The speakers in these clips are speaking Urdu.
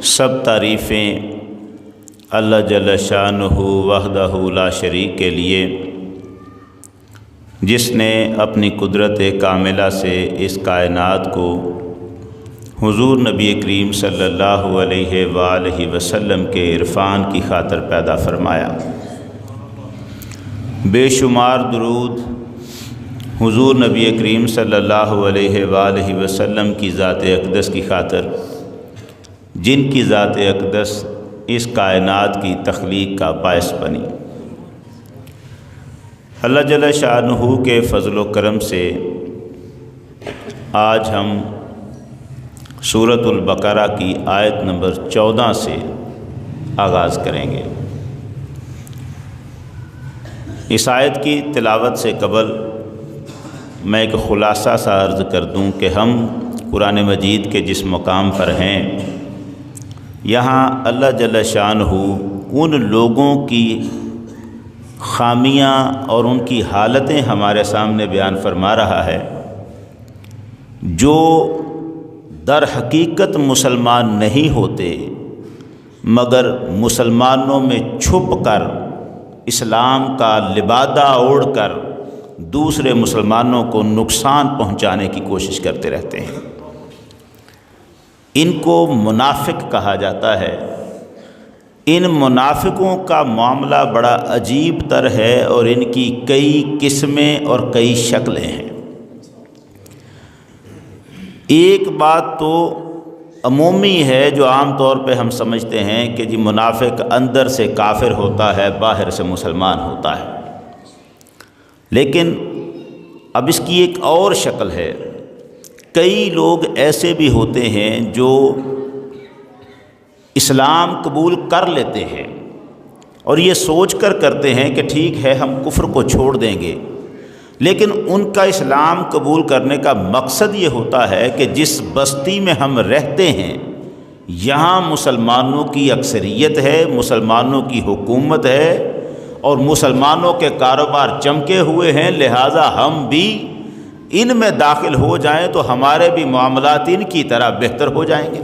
سب تعریفیں اللہ جل شانہ وحدہ لا شریک کے لیے، جس نے اپنی قدرت کاملہ سے اس کائنات کو حضور نبی کریم صلی اللہ علیہ وآلہ وسلم کے عرفان کی خاطر پیدا فرمایا۔ بے شمار درود حضور نبی کریم صلی اللہ علیہ وآلہ وسلم کی ذات اقدس کی خاطر، جن کی ذات اقدس اس کائنات کی تخلیق کا باعث بنی۔ اللہ جل شانہ کے فضل و کرم سے آج ہم سورۃ البقرہ کی آیت نمبر 14 سے آغاز کریں گے۔ اس آیت کی تلاوت سے قبل میں ایک خلاصہ سا عرض کر دوں کہ ہم قرآن مجید کے جس مقام پر ہیں، یہاں اللہ جل شانہ ان لوگوں کی خامیاں اور ان کی حالتیں ہمارے سامنے بیان فرما رہا ہے جو در حقیقت مسلمان نہیں ہوتے، مگر مسلمانوں میں چھپ کر اسلام کا لبادہ اوڑھ کر دوسرے مسلمانوں کو نقصان پہنچانے کی کوشش کرتے رہتے ہیں۔ ان کو منافق کہا جاتا ہے۔ ان منافقوں کا معاملہ بڑا عجیب تر ہے اور ان کی کئی قسمیں اور کئی شکلیں ہیں۔ ایک بات تو عمومی ہے جو عام طور پہ ہم سمجھتے ہیں کہ جی منافق اندر سے کافر ہوتا ہے، باہر سے مسلمان ہوتا ہے، لیکن اب اس کی ایک اور شکل ہے۔ کئی لوگ ایسے بھی ہوتے ہیں جو اسلام قبول کر لیتے ہیں اور یہ سوچ کر کرتے ہیں کہ ٹھیک ہے ہم کفر کو چھوڑ دیں گے، لیکن ان کا اسلام قبول کرنے کا مقصد یہ ہوتا ہے کہ جس بستی میں ہم رہتے ہیں یہاں مسلمانوں کی اکثریت ہے، مسلمانوں کی حکومت ہے اور مسلمانوں کے کاروبار چمکے ہوئے ہیں، لہٰذا ہم بھی ان میں داخل ہو جائیں تو ہمارے بھی معاملات ان کی طرح بہتر ہو جائیں گے۔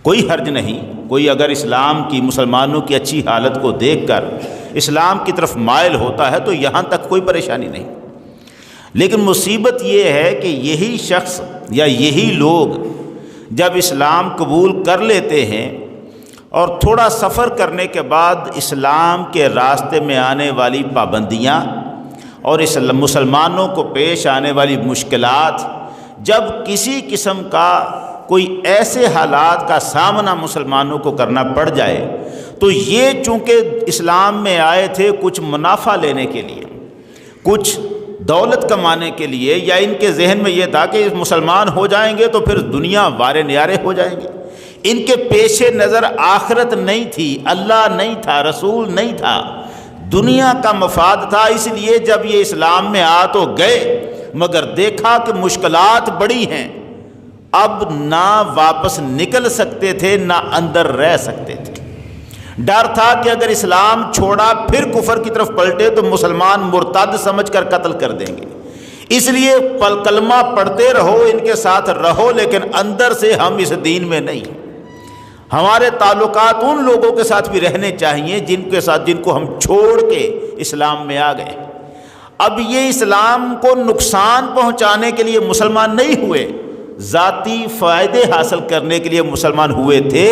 کوئی حرج نہیں، کوئی اگر اسلام کی، مسلمانوں کی اچھی حالت کو دیکھ کر اسلام کی طرف مائل ہوتا ہے تو یہاں تک کوئی پریشانی نہیں، لیکن مصیبت یہ ہے کہ یہی شخص یا یہی لوگ جب اسلام قبول کر لیتے ہیں اور تھوڑا سفر کرنے کے بعد اسلام کے راستے میں آنے والی پابندیاں اور مسلمانوں کو پیش آنے والی مشکلات، جب کسی قسم کا کوئی ایسے حالات کا سامنا مسلمانوں کو کرنا پڑ جائے تو یہ چونکہ اسلام میں آئے تھے کچھ منافع لینے کے لیے، کچھ دولت کمانے کے لیے، یا ان کے ذہن میں یہ تھا کہ مسلمان ہو جائیں گے تو پھر دنیا وارے نیارے ہو جائیں گے۔ ان کے پیش نظر آخرت نہیں تھی، اللہ نہیں تھا، رسول نہیں تھا، دنیا کا مفاد تھا۔ اس لیے جب یہ اسلام میں آ تو گئے، مگر دیکھا کہ مشکلات بڑی ہیں، اب نہ واپس نکل سکتے تھے نہ اندر رہ سکتے تھے۔ ڈر تھا کہ اگر اسلام چھوڑا پھر کفر کی طرف پلٹے تو مسلمان مرتد سمجھ کر قتل کر دیں گے، اس لیے کلمہ پڑھتے رہو، ان کے ساتھ رہو، لیکن اندر سے ہم اس دین میں نہیں۔ ہمارے تعلقات ان لوگوں کے ساتھ بھی رہنے چاہیے جن کو ہم چھوڑ کے اسلام میں آ گئے۔ اب یہ اسلام کو نقصان پہنچانے کے لیے مسلمان نہیں ہوئے، ذاتی فائدے حاصل کرنے کے لیے مسلمان ہوئے تھے،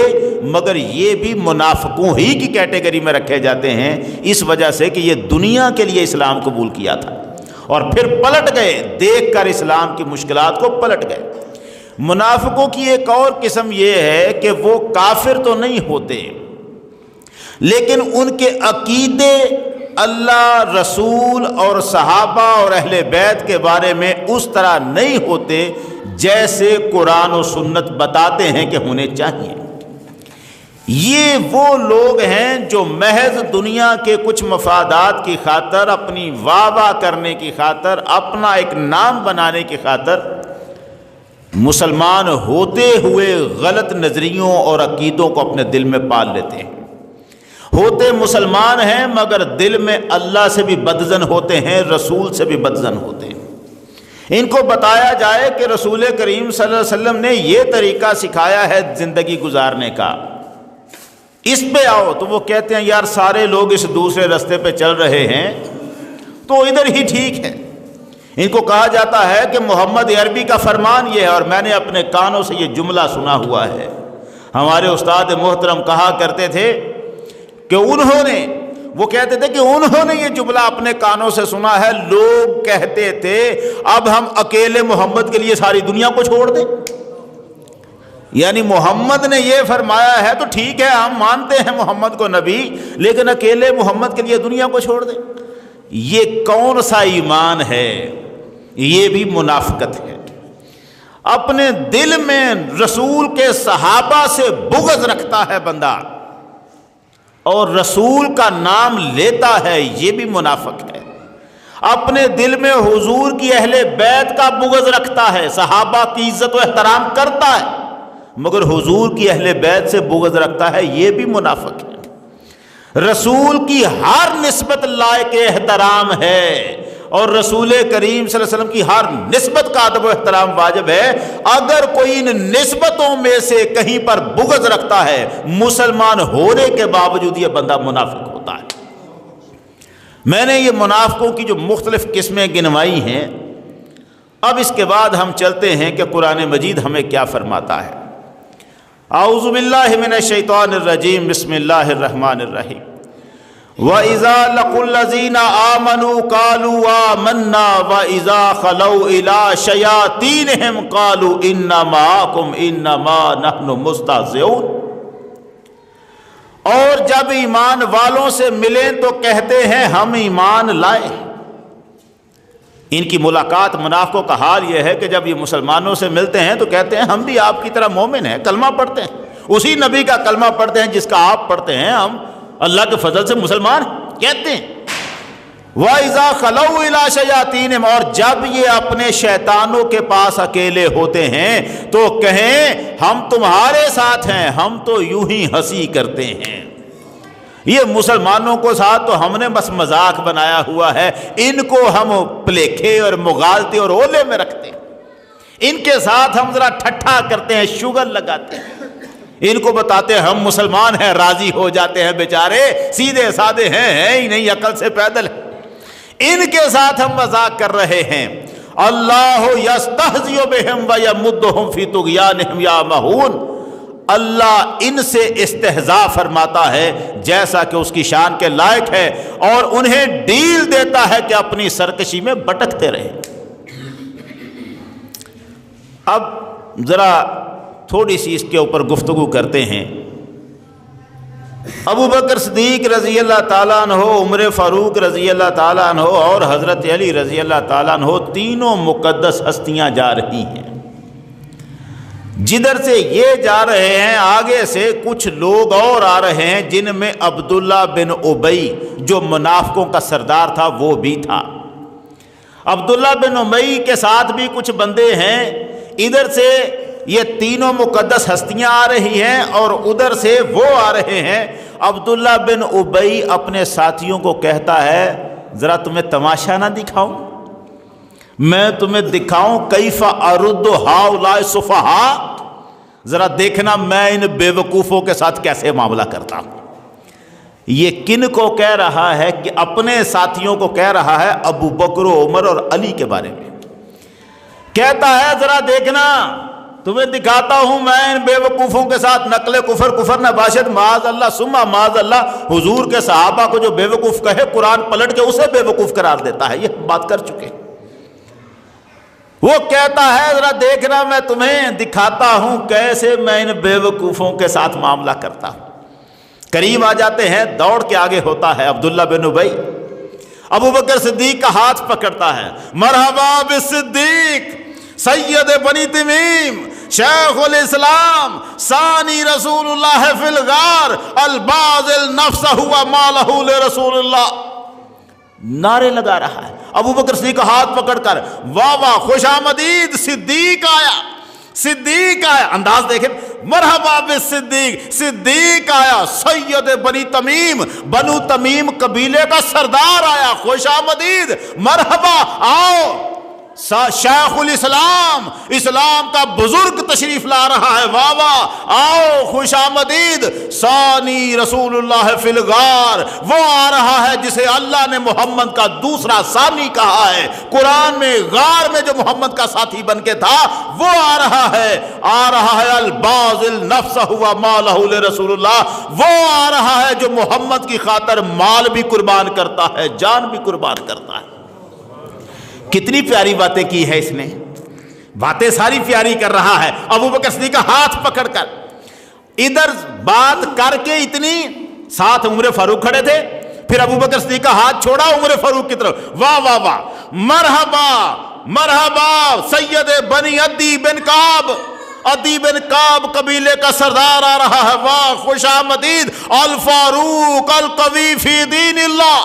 مگر یہ بھی منافقوں ہی کی کیٹیگری میں رکھے جاتے ہیں، اس وجہ سے کہ یہ دنیا کے لیے اسلام قبول کیا تھا اور پھر پلٹ گئے، دیکھ کر اسلام کی مشکلات کو پلٹ گئے۔ منافقوں کی ایک اور قسم یہ ہے کہ وہ کافر تو نہیں ہوتے، لیکن ان کے عقیدے اللہ، رسول اور صحابہ اور اہل بیت کے بارے میں اس طرح نہیں ہوتے جیسے قرآن و سنت بتاتے ہیں کہ ہونے چاہیے۔ یہ وہ لوگ ہیں جو محض دنیا کے کچھ مفادات کی خاطر، اپنی واہ واہ کرنے کی خاطر، اپنا ایک نام بنانے کی خاطر مسلمان ہوتے ہوئے غلط نظریوں اور عقیدوں کو اپنے دل میں پال لیتے ہیں۔ ہوتے مسلمان ہیں مگر دل میں اللہ سے بھی بدظن ہوتے ہیں، رسول سے بھی بدظن ہوتے ہیں۔ ان کو بتایا جائے کہ رسول کریم صلی اللہ علیہ وسلم نے یہ طریقہ سکھایا ہے زندگی گزارنے کا، اس پہ آؤ، تو وہ کہتے ہیں یار سارے لوگ اس دوسرے راستے پہ چل رہے ہیں تو ادھر ہی ٹھیک ہے۔ ان کو کہا جاتا ہے کہ محمد عربی کا فرمان یہ ہے، اور میں نے اپنے کانوں سے یہ جملہ سنا ہوا ہے۔ ہمارے استاد محترم کہا کرتے تھے کہ وہ کہتے تھے کہ انہوں نے یہ جملہ اپنے کانوں سے سنا ہے، لوگ کہتے تھے اب ہم اکیلے محمد کے لیے ساری دنیا کو چھوڑ دیں، یعنی محمد نے یہ فرمایا ہے تو ٹھیک ہے ہم مانتے ہیں محمد کو نبی، لیکن اکیلے محمد کے لیے دنیا کو چھوڑ دیں۔ یہ کون سا ایمان ہے؟ یہ بھی منافقت ہے۔ اپنے دل میں رسول کے صحابہ سے بغض رکھتا ہے بندہ اور رسول کا نام لیتا ہے، یہ بھی منافق ہے۔ اپنے دل میں حضور کی اہل بیت کا بغض رکھتا ہے، صحابہ کی عزت و احترام کرتا ہے، مگر حضور کی اہل بیت سے بغض رکھتا ہے، یہ بھی منافق ہے۔ رسول کی ہر نسبت لائق احترام ہے، اور رسول کریم صلی اللہ علیہ وسلم کی ہر نسبت کا ادب و احترام واجب ہے۔ اگر کوئی ان نسبتوں میں سے کہیں پر بغض رکھتا ہے، مسلمان ہونے کے باوجود یہ بندہ منافق ہوتا ہے۔ میں نے یہ منافقوں کی جو مختلف قسمیں گنوائی ہیں، اب اس کے بعد ہم چلتے ہیں کہ قرآن مجید ہمیں کیا فرماتا ہے۔ اعوذ باللہ من الشیطان الرجیم، بسم اللہ الرحمن الرحیم۔ وَإِذَا لَقُوا الَّذِينَ آمَنُوا قَالُوا آمَنَّا وَإِذَا خَلَوْا إِلَىٰ شَيَاطِينِهِمْ قَالُوا إِنَّا مَعَكُمْ إِنَّمَا نَحْنُ مُسْتَهْزِئُونَ۔ اور جب ایمان والوں سے ملیں تو کہتے ہیں ہم ایمان لائے۔ ان کی ملاقات منافقوں کا حال یہ ہے کہ جب یہ مسلمانوں سے ملتے ہیں تو کہتے ہیں ہم بھی آپ کی طرح مومن ہیں، کلمہ پڑھتے ہیں، اسی نبی کا کلمہ پڑھتے ہیں جس کا آپ پڑھتے ہیں، ہم اللہ کے فضل سے مسلمان کہتے ہیں۔ وَإِذَا خَلَوْا إِلَىٰ شَيَاطِينِهِمْ، اور جب یہ اپنے شیطانوں کے پاس اکیلے ہوتے ہیں تو کہیں ہم تمہارے ساتھ ہیں، ہم تو یوں ہی ہنسی کرتے ہیں۔ یہ مسلمانوں کو ساتھ تو ہم نے بس مذاق بنایا ہوا ہے، ان کو ہم پلیکھے اور مغالطے اور اولے میں رکھتے ہیں، ان کے ساتھ ہم ذرا ٹھٹھا کرتے ہیں، شوگر لگاتے ہیں، ان کو بتاتے ہیں ہم مسلمان ہیں، راضی ہو جاتے ہیں، بیچارے سیدھے سادے ہیں ہی نہیں، عقل سے پیدل ہیں، ان کے ساتھ ہم مذاق کر رہے ہیں۔ اللہ یستہزئ بہم ویمدہم فی طغیانہم یعمہون، اللہ ان سے استہزاء فرماتا ہے جیسا کہ اس کی شان کے لائق ہے، اور انہیں ڈیل دیتا ہے کہ اپنی سرکشی میں بھٹکتے رہیں۔ اب ذرا تھوڑی سی اس کے اوپر گفتگو کرتے ہیں۔ ابو بکر صدیق رضی اللہ تعالیٰ عنہ، عمر فاروق رضی اللہ تعالیٰ عنہ اور حضرت علی رضی اللہ تعالیٰ عنہ، تینوں مقدس ہستیاں جا رہی ہیں۔ جدھر سے یہ جا رہے ہیں آگے سے کچھ لوگ اور آ رہے ہیں، جن میں عبداللہ بن ابی جو منافقوں کا سردار تھا وہ بھی تھا۔ عبداللہ بن ابی کے ساتھ بھی کچھ بندے ہیں، ادھر سے یہ تینوں مقدس ہستیاں آ رہی ہیں اور ادھر سے وہ آ رہے ہیں۔ عبداللہ بن ابی اپنے ساتھیوں کو کہتا ہے ذرا تمہیں تماشا نہ دکھاؤں، میں تمہیں دکھاؤں کیف ارد ہؤلاء السفہاء، ذرا دیکھنا میں ان بے وقوفوں کے ساتھ کیسے معاملہ کرتا ہوں۔ یہ کن کو کہہ رہا ہے؟ کہ اپنے ساتھیوں کو کہہ رہا ہے، ابو بکر و عمر اور علی کے بارے میں کہتا ہے ذرا دیکھنا تمہیں دکھاتا ہوں میں ان بے وقوفوں کے ساتھ نقل کفر نباشت، معاذ اللہ ثم معاذ اللہ، حضور کے صحابہ کو جو بے وقوف کہے قرآن پلٹ کے اسے بے وقوف قرار دیتا ہے، یہ بات کر چکے۔ وہ کہتا ہے ذرا دیکھنا میں تمہیں دکھاتا ہوں کیسے میں ان بے وقوفوں کے ساتھ معاملہ کرتا ہوں۔ قریب آ جاتے ہیں، دوڑ کے آگے ہوتا ہے عبداللہ بن ابی، ابو بکر صدیق کا ہاتھ پکڑتا ہے، مرحبا بالصدیق سید بنی تمیم، شیخ الاسلام، ثانی رسول اللہ فی الغار، الباذل نفسہ ومالہ لرسول اللہ، نعرے لگا رہا ہے۔ ابو بکر صدیق کا ہاتھ پکڑ کر واہ واہ خوش آمدید، صدیق آیا، صدیق آیا، انداز دیکھیں، مرحبا بالصدیق، صدیق آیا، سید بنی تمیم، بنو تمیم قبیلے کا سردار آیا، خوش آمدید، مرحبا، آؤ۔ شیخ الاسلام، اسلام کا بزرگ تشریف لا رہا ہے، واہ واہ، آؤ خوش آمدید، ثانی رسول اللہ فی الغار، وہ آ رہا ہے جسے اللہ نے محمد کا دوسرا ثانی کہا ہے، قرآن میں غار میں جو محمد کا ساتھی بن کے تھا وہ آ رہا ہے الباذل نفسہ ومالہ لرسول اللہ، وہ آ رہا ہے جو محمد کی خاطر مال بھی قربان کرتا ہے، جان بھی قربان کرتا ہے۔ کتنی پیاری باتیں کی ہے اس نے، باتیں ساری پیاری کر رہا ہے۔ ابو بکر صدیق کا ہاتھ پکڑ کر ادھر بات کر کے اتنی، ساتھ عمر فاروق کھڑے تھے، پھر ابو بکر صدیق کا ہاتھ چھوڑا عمر فاروق کی طرف، واہ واہ واہ، مرحبا مرحبا سید بنی عدی بن کعب، عدی بن کعب قبیلے کا سردار آ رہا ہے، واہ خوش آمدید، الفاروق القوی فی دین اللہ،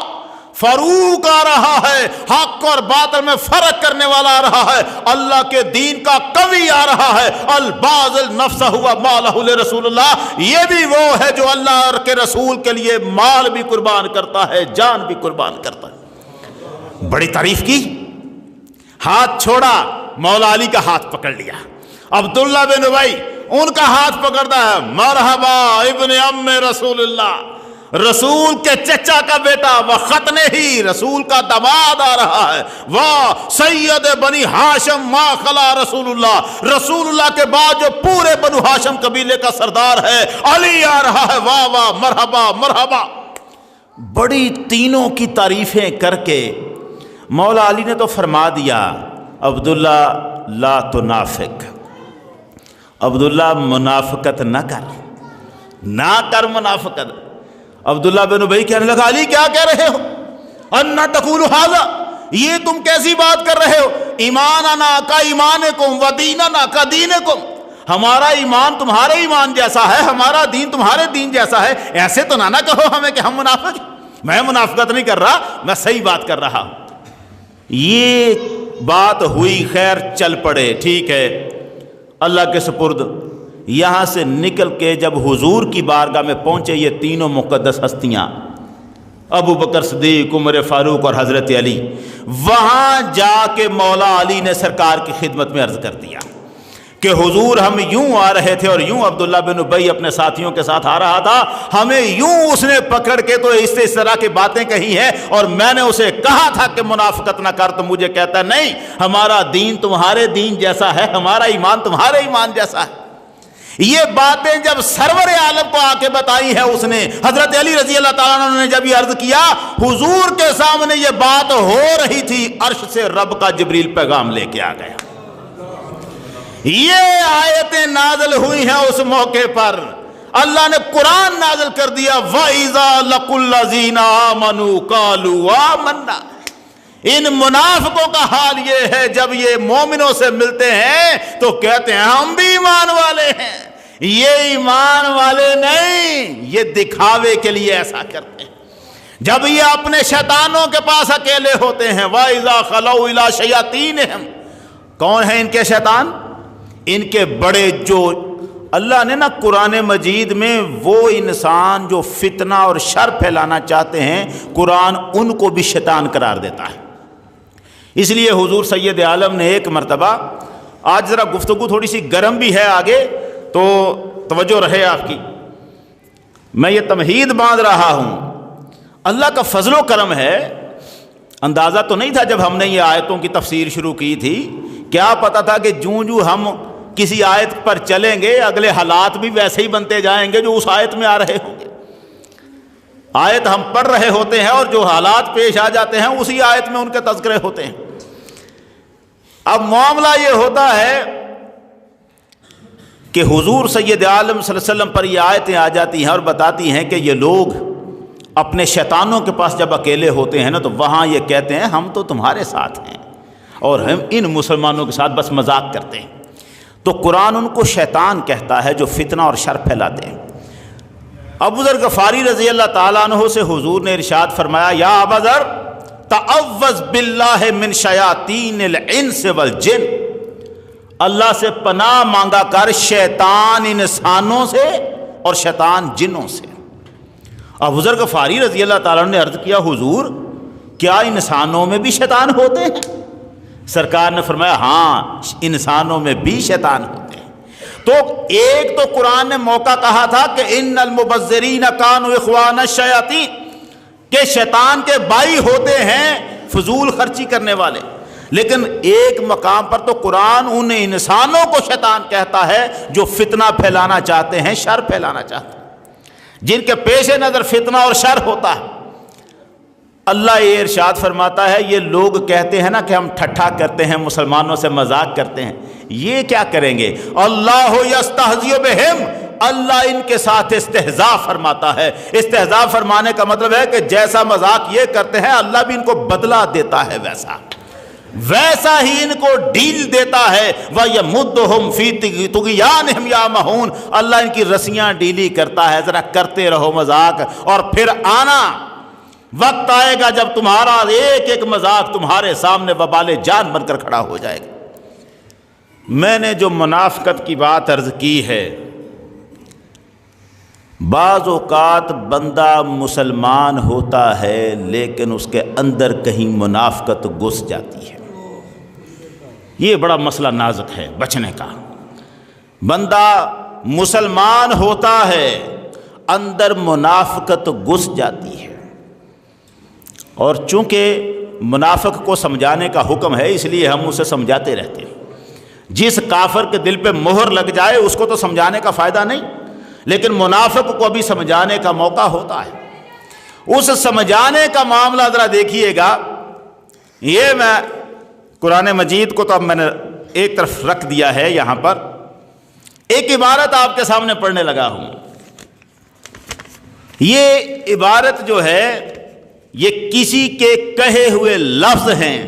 فاروق آ رہا ہے، حق اور باطل میں فرق کرنے والا آ رہا ہے، اللہ کے دین کا قوی آ رہا ہے، الباذل نفسہ ومالہ لرسول اللہ، یہ بھی وہ ہے جو اللہ کے رسول کے لیے مال بھی قربان کرتا ہے، جان بھی قربان کرتا ہے۔ بڑی تعریف کی، ہاتھ چھوڑا، مولا علی کا ہاتھ پکڑ لیا، عبداللہ بن ابی ان کا ہاتھ پکڑتا ہے، مرحبا ابن ام رسول اللہ، رسول کے چچا کا بیٹا، وہ ختن ہی رسول کا داماد آ رہا ہے، واہ سید بنی ہاشم ما خلا رسول اللہ، رسول اللہ کے بعد جو پورے بنو ہاشم قبیلے کا سردار ہے علی آ رہا ہے، واہ واہ مرحبا مرحبا۔ بڑی تینوں کی تعریفیں کر کے مولا علی نے تو فرما دیا، عبداللہ لا تنافق، عبداللہ منافقت نہ کر منافقت۔ عبداللہ بن ابی کہنے لگا، علی کیا کہہ رہے ہو، انا تقول ھذا، یہ تم کیسی بات کر رہے ہو، ایماننا کا ایمانکم و دیننا کا دینکم، ہمارا ایمان تمہارے ایمان جیسا ہے، ہمارا دین تمہارے دین جیسا ہے، ایسے تو نہ کہو ہمیں کہ ہم منافق ہیں، میں منافقت نہیں کر رہا، میں صحیح بات کر رہا ہوں۔ یہ بات ہوئی، خیر چل پڑے، ٹھیک ہے، اللہ کے سپرد۔ یہاں سے نکل کے جب حضور کی بارگاہ میں پہنچے یہ تینوں مقدس ہستیاں، ابو بکر صدیق، عمر فاروق اور حضرت علی، وہاں جا کے مولا علی نے سرکار کی خدمت میں عرض کر دیا کہ حضور ہم یوں آ رہے تھے اور یوں عبداللہ بن ابی اپنے ساتھیوں کے ساتھ آ رہا تھا، ہمیں یوں اس نے پکڑ کے تو اس طرح کی باتیں کہی ہیں، اور میں نے اسے کہا تھا کہ منافقت نہ کر، تو مجھے کہتا نہیں ہمارا دین تمہارے دین جیسا ہے، ہمارا ایمان تمہارے ایمان جیسا ہے۔ یہ باتیں جب سرور عالم کو آ کے بتائی ہے اس نے، حضرت علی رضی اللہ تعالیٰ عنہ نے جب یہ عرض کیا، حضور کے سامنے یہ بات ہو رہی تھی، عرش سے رب کا جبریل پیغام لے کے آ گیا۔ یہ آیتیں نازل ہوئی ہیں اس موقع پر، اللہ نے قرآن نازل کر دیا، وَإِذَا لَقُوا الَّذِينَ آمَنُوا قَالُوا آمَنَّا۔ ان منافقوں کا حال یہ ہے، جب یہ مومنوں سے ملتے ہیں تو کہتے ہیں ہم بھی ایمان والے ہیں، یہ ایمان والے نہیں، یہ دکھاوے کے لیے ایسا کرتے ہیں۔ جب یہ اپنے شیطانوں کے پاس اکیلے ہوتے ہیں، وَإِذَا خَلَوْا إِلَىٰ شَيَاطِينِهِمْ، کون ہیں ان کے شیطان؟ ان کے بڑے، جو اللہ نے نا قرآن مجید میں وہ انسان جو فتنہ اور شر پھیلانا چاہتے ہیں، قرآن ان کو بھی شیطان قرار دیتا ہے۔ اس لیے حضور سید عالم نے ایک مرتبہ، آج ذرا گفتگو تھوڑی سی گرم بھی ہے آگے تو توجہ رہے آپ کی، میں یہ تمہید باندھ رہا ہوں، اللہ کا فضل و کرم ہے۔ اندازہ تو نہیں تھا جب ہم نے یہ آیتوں کی تفسیر شروع کی تھی، کیا پتا تھا کہ جوں ہم کسی آیت پر چلیں گے اگلے حالات بھی ویسے ہی بنتے جائیں گے جو اس آیت میں آ رہے ہوں گے۔ آیت ہم پڑھ رہے ہوتے ہیں اور جو حالات پیش آ جاتے ہیں اسی آیت میں ان کے تذکرے ہوتے ہیں۔ اب معاملہ یہ ہوتا ہے کہ حضور سید عالم صلی اللہ علیہ وسلم پر یہ آیتیں آ جاتی ہیں اور بتاتی ہیں کہ یہ لوگ اپنے شیطانوں کے پاس جب اکیلے ہوتے ہیں نا، تو وہاں یہ کہتے ہیں ہم تو تمہارے ساتھ ہیں اور ہم ان مسلمانوں کے ساتھ بس مذاق کرتے ہیں۔ تو قرآن ان کو شیطان کہتا ہے جو فتنہ اور شر پھیلاتے ہیں۔ ابو ذر غفاری رضی اللہ تعالیٰ عنہ سے حضور نے ارشاد فرمایا، یا ابا ذر تعوذ باللہ من شیاطین الانس والجن، اللہ سے پناہ مانگا کر شیطان انسانوں سے اور شیطان جنوں سے۔ ابو ذر غفاری رضی اللہ تعالیٰ عنہ نے عرض کیا، حضور کیا انسانوں میں بھی شیطان ہوتے ہیں؟ سرکار نے فرمایا ہاں انسانوں میں بھی شیطان ہوتے ہیں۔ تو ایک تو قرآن نے موقع کہا تھا کہ ان المبذرین کانوا اخوان الشیاطین، کہ شیطان کے بھائی ہوتے ہیں فضول خرچی کرنے والے، لیکن ایک مقام پر تو قرآن ان انسانوں کو شیطان کہتا ہے جو فتنہ پھیلانا چاہتے ہیں، شر پھیلانا چاہتے ہیں، جن کے پیش نظر فتنہ اور شر ہوتا ہے۔ اللہ یہ ارشاد فرماتا ہے یہ لوگ کہتے ہیں نا کہ ہم ٹھٹھا کرتے ہیں، مسلمانوں سے مذاق کرتے ہیں، یہ کیا کریں گے؟ اللہ یستہزئ بہم، اللہ ان کے ساتھ استہزاء فرماتا ہے۔ استہزاء فرمانے کا مطلب ہے کہ جیسا مذاق یہ کرتے ہیں اللہ بھی ان کو بدلہ دیتا ہے، ویسا ہی ان کو ڈھیل دیتا ہے۔ وَيَمُدُّهُمْ فِي طُغْيَانِهِمْ يَعْمَهُونَ، اللہ ان کی رسیاں ڈھیلی کرتا ہے، ذرا کرتے رہو مذاق، اور پھر آنا وقت آئے گا جب تمہارا ایک ایک مذاق تمہارے سامنے وبال جان بن کر کھڑا ہو جائے گا۔ میں نے جو منافقت کی بات عرض کی ہے، بعض اوقات بندہ مسلمان ہوتا ہے لیکن اس کے اندر کہیں منافقت گھس جاتی ہے، یہ بڑا مسئلہ نازک ہے بچنے کا۔ بندہ مسلمان ہوتا ہے اندر منافقت گھس جاتی ہے، اور چونکہ منافق کو سمجھانے کا حکم ہے اس لیے ہم اسے سمجھاتے رہتے ہیں۔ جس کافر کے دل پہ مہر لگ جائے اس کو تو سمجھانے کا فائدہ نہیں، لیکن منافق کو بھی سمجھانے کا موقع ہوتا ہے۔ اس سمجھانے کا معاملہ ذرا دیکھیے گا، یہ میں قرآن مجید کو تو اب میں نے ایک طرف رکھ دیا ہے، یہاں پر ایک عبارت آپ کے سامنے پڑھنے لگا ہوں۔ یہ عبارت جو ہے یہ کسی کے کہے ہوئے لفظ ہیں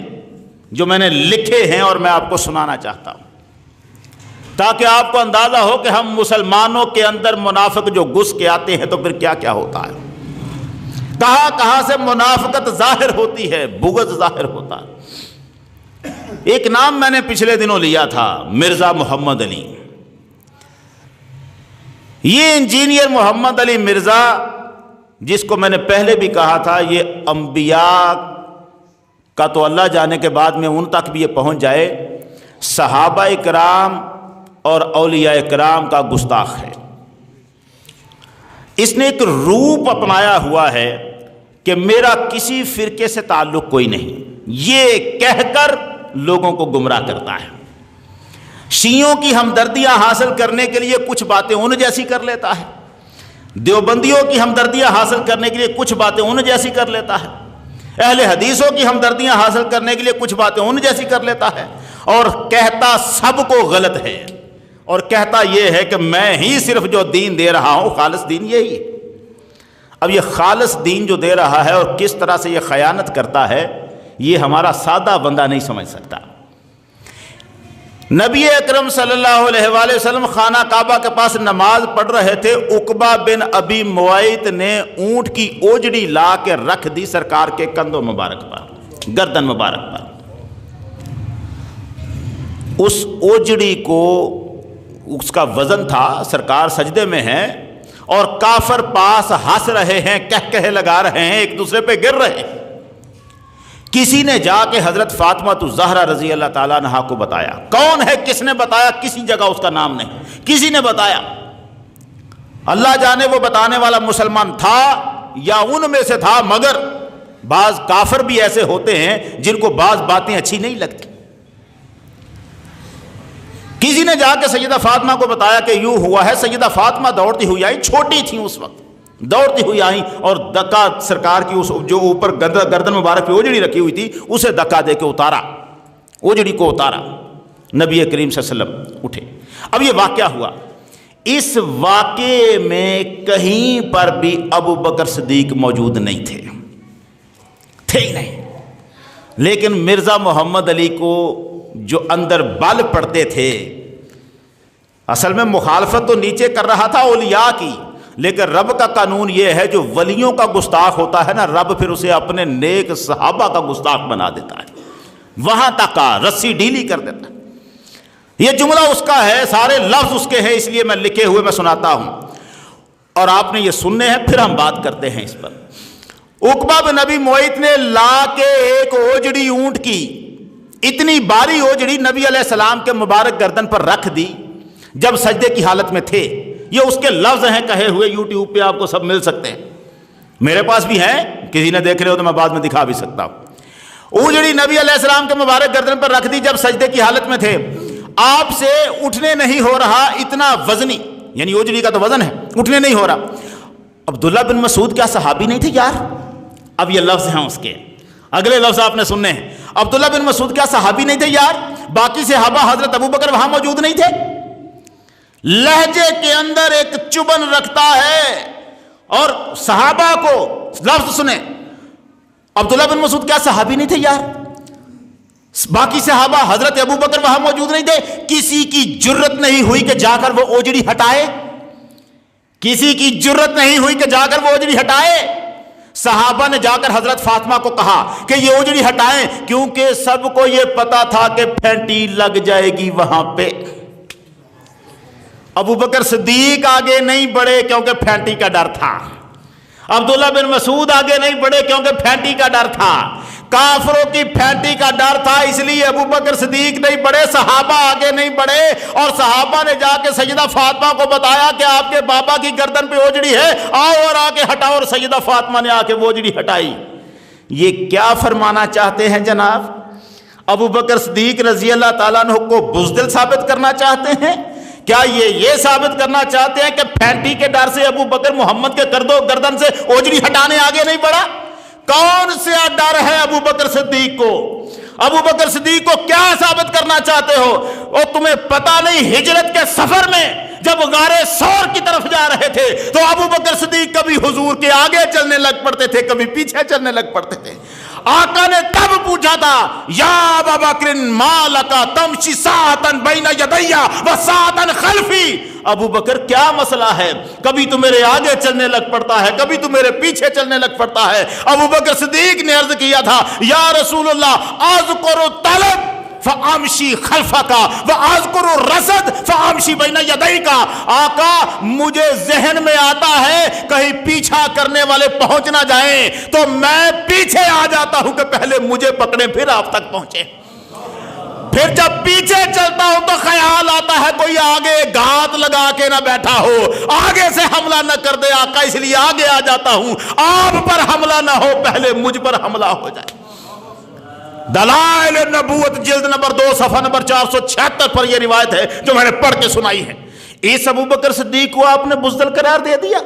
جو میں نے لکھے ہیں اور میں آپ کو سنانا چاہتا ہوں تاکہ آپ کو اندازہ ہو کہ ہم مسلمانوں کے اندر منافق جو گھس کے آتے ہیں تو پھر کیا کیا ہوتا ہے، کہاں کہاں سے منافقت ظاہر ہوتی ہے، بغض ظاہر ہوتا ہے۔ ایک نام میں نے پچھلے دنوں لیا تھا، مرزا محمد علی۔ یہ انجینئر محمد علی مرزا، جس کو میں نے پہلے بھی کہا تھا یہ انبیاء کا تو اللہ جانے کے بعد میں ان تک بھی یہ پہنچ جائے، صحابہ کرام اور اولیاء کرام کا گستاخ ہے۔ اس نے ایک روپ اپنایا ہوا ہے کہ میرا کسی فرقے سے تعلق کوئی نہیں، یہ کہہ کر لوگوں کو گمراہ کرتا ہے۔ شیعوں کی ہمدردیاں حاصل کرنے کے لیے کچھ باتیں ان جیسی کر لیتا ہے، دیوبندیوں کی ہمدردیاں حاصل کرنے کے لیے کچھ باتیں ان جیسی کر لیتا ہے، اہل حدیثوں کی ہمدردیاں حاصل کرنے کے لیے کچھ باتیں ان جیسی کر لیتا ہے، اور کہتا سب کو غلط ہے، اور کہتا یہ ہے کہ میں ہی صرف جو دین دے رہا ہوں خالص دین یہی ہے۔ اب یہ خالص دین جو دے رہا ہے اور کس طرح سے یہ خیانت کرتا ہے یہ ہمارا سادہ بندہ نہیں سمجھ سکتا۔ نبی اکرم صلی اللہ علیہ وآلہ وسلم خانہ کعبہ کے پاس نماز پڑھ رہے تھے، عقبہ بن ابی معیط نے اونٹ کی اوجڑی لا کے رکھ دی سرکار کے کندھوں مبارک پر، گردن مبارک پر۔ اس اوجڑی کو اس کا وزن تھا، سرکار سجدے میں ہیں اور کافر پاس ہنس رہے ہیں، کہکہے لگا رہے ہیں، ایک دوسرے پہ گر رہے ہیں۔ کسی نے جا کے حضرت فاطمہ الزہرا رضی اللہ تعالیٰ عنہا کو بتایا۔ کون ہے، کس نے بتایا؟ کسی جگہ اس کا نام نہیں، کسی نے بتایا۔ اللہ جانے وہ بتانے والا مسلمان تھا یا ان میں سے تھا، مگر بعض کافر بھی ایسے ہوتے ہیں جن کو بعض باتیں اچھی نہیں لگتی۔ کسی نے جا کے سیدہ فاطمہ کو بتایا کہ یوں ہوا ہے۔ سیدہ فاطمہ دوڑتی ہوئی آئی، چھوٹی تھیں اس وقت، دوڑتی ہوئی آئیں اور دکا سرکار کی اس جو اوپر گردن مبارک پہ اوجڑی رکھی ہوئی تھی اسے دکا دے کے اتارا، اوجڑی کو اتارا۔ نبی کریم صلی اللہ علیہ وسلم اٹھے۔ اب یہ واقعہ ہوا، اس واقعے میں کہیں پر بھی ابو بکر صدیق موجود نہیں تھے ہی نہیں، لیکن مرزا محمد علی کو جو اندر بل پڑتے تھے، اصل میں مخالفت تو نیچے کر رہا تھا اولیاء کی، لیکن رب کا قانون یہ ہے جو ولیوں کا گستاخ ہوتا ہے نا، رب پھر اسے اپنے نیک صحابہ کا گستاخ بنا دیتا ہے، وہاں تک رسی ڈھیلی کر دیتا ہے۔ یہ جملہ اس کا ہے، سارے لفظ اس کے ہیں، اس لیے میں لکھے ہوئے میں سناتا ہوں اور آپ نے یہ سننے ہیں، پھر ہم بات کرتے ہیں اس پر۔ عقبہ بن ابی معیط نے لا کے ایک اوجڑی اونٹ کی اتنی باری اوجڑی نبی علیہ السلام کے مبارک گردن پر رکھ دی جب سجدے کی حالت میں تھے. یہ اس کے لفظ ہیں کہے ہوئے, یوٹیوب پہ آپ کو سب مل سکتے ہیں, میرے پاس بھی ہیں, کسی نے دیکھ رہے ہو تو میں بعد میں دکھا بھی سکتا ہوں. اوجڑی نبی علیہ السلام کے مبارک گردن پر رکھ دی جب سجدے کی حالت میں تھے. آپ سے اٹھنے نہیں ہو رہا, اتنا وزنی, یعنی اوجڑی کا تو وزن ہے, اٹھنے نہیں ہو رہا. عبداللہ بن مسعود کیا صحابی نہیں تھے یار؟ اب یہ لفظ ہیں اس کے, اگلے لفظ آپ نے سننے ہیں. عبداللہ بن مسعود کیا صحابی نہیں تھے یار؟ باقی صحابہ حضرت ابو بکر وہاں موجود نہیں تھے؟ لہجے کے اندر ایک چبن رکھتا ہے. اور صحابہ کو لفظ سنیں, عبداللہ بن مسعود کیا صحابی نہیں تھے یار؟ باقی صحابہ حضرت ابو بکر وہاں موجود نہیں تھے؟ کسی کی جرت نہیں ہوئی کہ جا کر وہ اوجڑی ہٹائے, کسی کی جرت نہیں ہوئی کہ جا کر وہ اوجڑی ہٹائے. صحابہ نے جا کر حضرت فاطمہ کو کہا کہ یہ اوجڑی ہٹائیں, کیونکہ سب کو یہ پتا تھا کہ پھینٹی لگ جائے گی وہاں پہ. ابو بکر صدیق آگے نہیں بڑھے کیونکہ پھینٹی کا ڈر تھا. عبداللہ بن مسعود آگے نہیں بڑھے کیونکہ پھینٹی کا ڈر تھا. کافروں کی پھینٹی کا ڈر تھا, اس لیے ابو بکر صدیق نہیں بڑھے, صحابہ آگے نہیں بڑھے. اور صحابہ نے جا کے سیدہ فاطمہ کو بتایا کہ آپ کے بابا کی گردن پہ اوجڑی ہے, آؤ اور آ کے ہٹاؤ. اور سیدہ فاطمہ نے آ کے وہ اوجڑی ہٹائی. یہ کیا فرمانا چاہتے ہیں جناب؟ ابو بکر صدیق رضی اللہ تعالیٰ عنہ کو بزدل ثابت کرنا چاہتے ہیں؟ کیا یہ ثابت کرنا چاہتے ہیں کہ پھینٹی کے ڈر سے ابو بکر محمد کے گردن سے اوجڑی ہٹانے آگے نہیں بڑھا؟ کون سا ڈر ہے ابو بکر صدیق کو؟ ابو بکر صدیق کو کیا ثابت کرنا چاہتے ہو؟ اور تمہیں پتا نہیں ہجرت کے سفر میں جب غار ثور کی طرف جا رہے تھے تو ابو بکر صدیق کبھی حضور کے آگے چلنے لگ پڑتے تھے, کبھی پیچھے چلنے لگ پڑتے تھے. آقا نے تب پوچھا تھا, یا ابا بکر ما لکا تمشی ساعتن بین یدیا و ساعتن خلفی. ابو بکر کیا مسئلہ ہے؟ کبھی تو میرے آگے چلنے لگ پڑتا ہے, کبھی تو میرے پیچھے چلنے لگ پڑتا ہے. ابو بکر صدیق نے عرض کیا تھا, یا رسول اللہ اذکر طلب فامشی خلفک واذکر الرصد فامشی بین یدیک. آقا مجھے ذہن میں آتا ہے کہیں پیچھا کرنے والے پہنچ نہ جائیں تو میں پیچھے آ جاتا ہوں کہ پہلے مجھے پکڑیں پھر آپ تک پہنچے. پھر جب پیچھے چلتا ہوں تو خیال آتا ہے کوئی آگے گھات لگا کے نہ بیٹھا ہو, آگے سے حملہ نہ کر دے آقا, اس لیے آگے آ جاتا ہوں. آپ پر حملہ نہ ہو, پہلے مجھ پر حملہ ہو جائے. دلائل نبوت جلد نمبر 2 صفحہ نمبر 476 پر یہ روایت ہے جو میں نے پڑھ کے سنائی ہے. اس ابو بکر صدیق کو آپ نے بزدل قرار دے دیا.